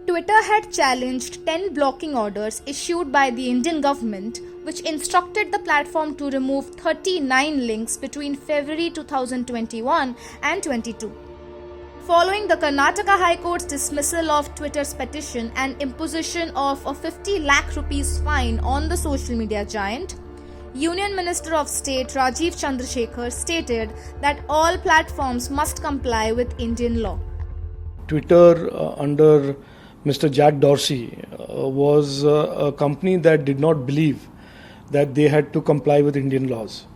Twitter had challenged 10 blocking orders issued by the Indian government, which instructed the platform to remove 39 links between February 2021 and 22. Following the Karnataka High Court's dismissal of Twitter's petition and imposition of a 50 lakh rupees fine on the social media giant, Union Minister of State Rajiv Chandrasekhar stated that all platforms must comply with Indian law. Twitter under Mr. Jack Dorsey was a company that did not believe that they had to comply with Indian laws.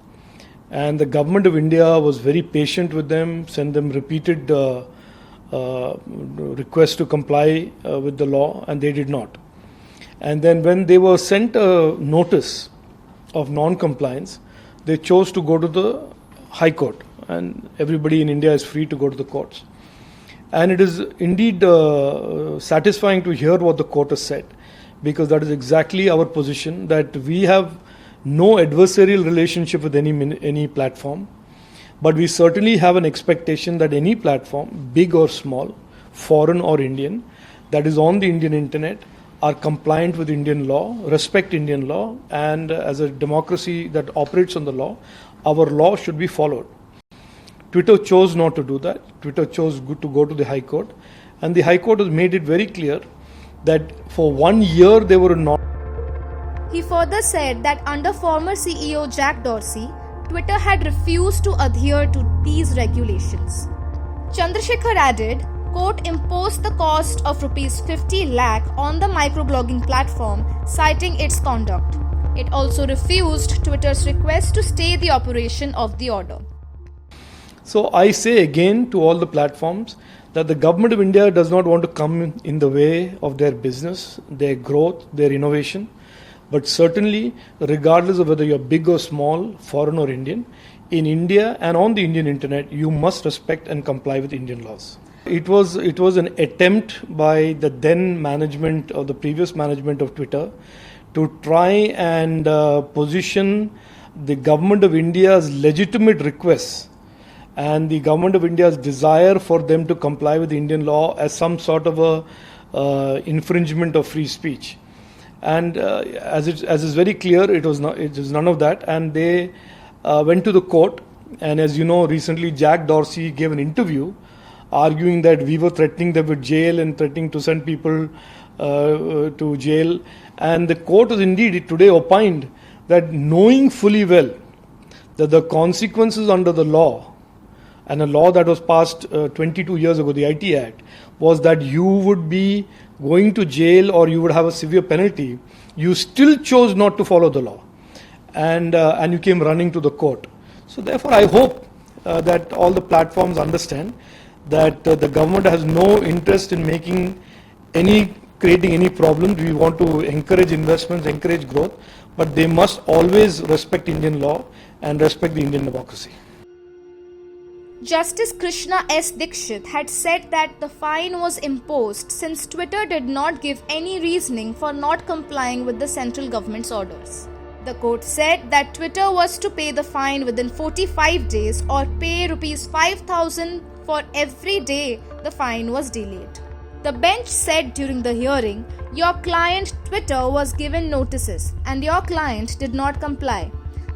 And the government of India was very patient with them, sent them repeated requests to comply with the law, and they did not. And then when they were sent a notice of non-compliance, they chose to go to the High Court. And everybody in India is free to go to the courts. And it is indeed satisfying to hear what the court has said, because that is exactly our position, that we have no adversarial relationship with any platform, but we certainly have an expectation that any platform, big or small, foreign or Indian, that is on the Indian internet are compliant with Indian law, respect Indian law, and as a democracy that operates on the law, our law should be followed. Twitter chose not to do that. Twitter chose to go to the High Court, and the High Court has made it very clear that for 1 year they were not. He further said that under former CEO Jack Dorsey, Twitter had refused to adhere to these regulations. Chandrasekhar added, court imposed the cost of rupees 50 lakh on the microblogging platform, citing its conduct. It also refused Twitter's request to stay the operation of the order. So I say again to all the platforms that the government of India does not want to come in the way of their business, their growth, their innovation. But certainly, regardless of whether you're big or small, foreign or Indian, in India and on the Indian internet, you must respect and comply with Indian laws. It was an attempt by the then management or the previous management of Twitter to try and position the government of India's legitimate requests and the government of India's desire for them to comply with Indian law as some sort of a infringement of free speech. And as is very clear, it was none of that. And they went to the court. And as you know, recently Jack Dorsey gave an interview arguing that we were threatening them with jail and threatening to send people to jail. And the court has indeed today opined that knowing fully well that the consequences under the law, and a law that was passed 22 years ago, the IT Act, was that you would be going to jail or you would have a severe penalty. You still chose not to follow the law, and you came running to the court. So therefore, I hope that all the platforms understand that the government has no interest in creating any problems. We want to encourage investments, encourage growth, but they must always respect Indian law and respect the Indian democracy. Justice Krishna S. Dikshit had said that the fine was imposed since Twitter did not give any reasoning for not complying with the central government's orders. The court said that Twitter was to pay the fine within 45 days or pay rupees 5,000 for every day the fine was delayed. The bench said during the hearing, your client Twitter was given notices and your client did not comply.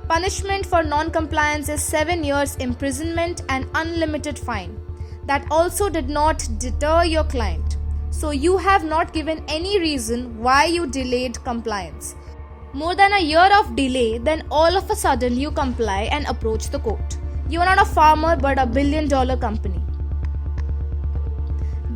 Punishment for non-compliance is 7 years imprisonment and unlimited fine. That also did not deter your client. So you have not given any reason why you delayed compliance. More than a year of delay, then all of a sudden you comply and approach the court. You are not a farmer but a billion-dollar company.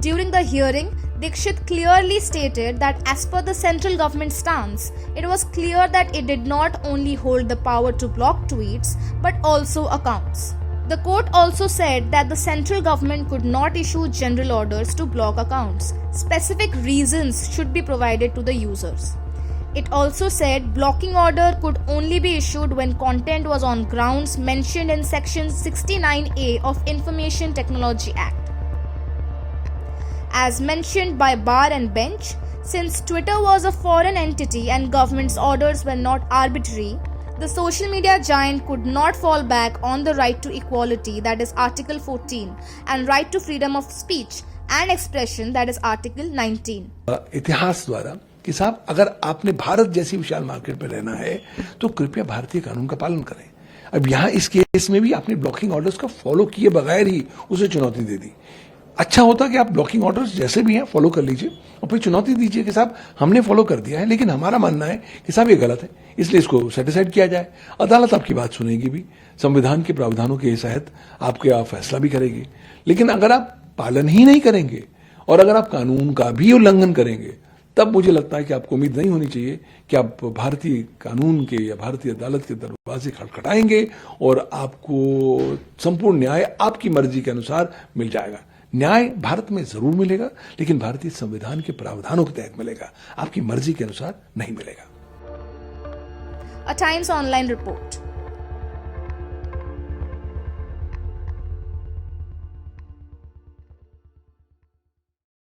During the hearing, Dikshit clearly stated that as per the central government stance, it was clear that it did not only hold the power to block tweets but also accounts. The court also said that the central government could not issue general orders to block accounts. Specific reasons should be provided to the users. It also said blocking order could only be issued when content was on grounds mentioned in Section 69A of Information Technology Act. As mentioned by bar and bench, since Twitter was a foreign entity and government's orders were not arbitrary, the social media giant could not fall back on the right to equality, that is Article 14, and right to freedom of speech, and expression, that is Article 19. इतिहास द्वारा कि साहब अगर आपने भारत जैसी विशाल market में रहना है तो कृपया भारतीय कानून का पालन करें। अब यहाँ इस केस में भी आपने ब्लॉकिंग ऑर्डर्स का फॉलो किए बगैर ही उसे चुनौती दे दी। अच्छा होता कि आप ब्लॉकिंग ऑर्डर्स जैसे भी हैं फॉलो कर लीजिए और फिर चुनौती दीजिए कि साहब हमने फॉलो कर दिया है लेकिन हमारा मानना है कि साहब ये गलत है, इसलिए इसको सेटिसाइड किया जाए। अदालत आपकी बात सुनेगी भी, संविधान के प्रावधानों के तहत आपके फैसला भी करेगी। लेकिन अगर आप पालन ही नहीं करेंगे और अगर आप कानून का भी उल्लंघन करेंगे तब मुझे लगता है कि आपको उम्मीद नहीं होनी चाहिए कि आप भारतीय कानून के या भारतीय अदालत के दरवाजे खटखटाएंगे और आपको संपूर्ण न्याय आपकी मर्जी के अनुसार मिल जाएगा। न्याय भारत में जरूर मिलेगा लेकिन भारतीय संविधान के प्रावधानों के तहत मिलेगा, आपकी मर्जी के अनुसार नहीं मिलेगा। A Times Online report.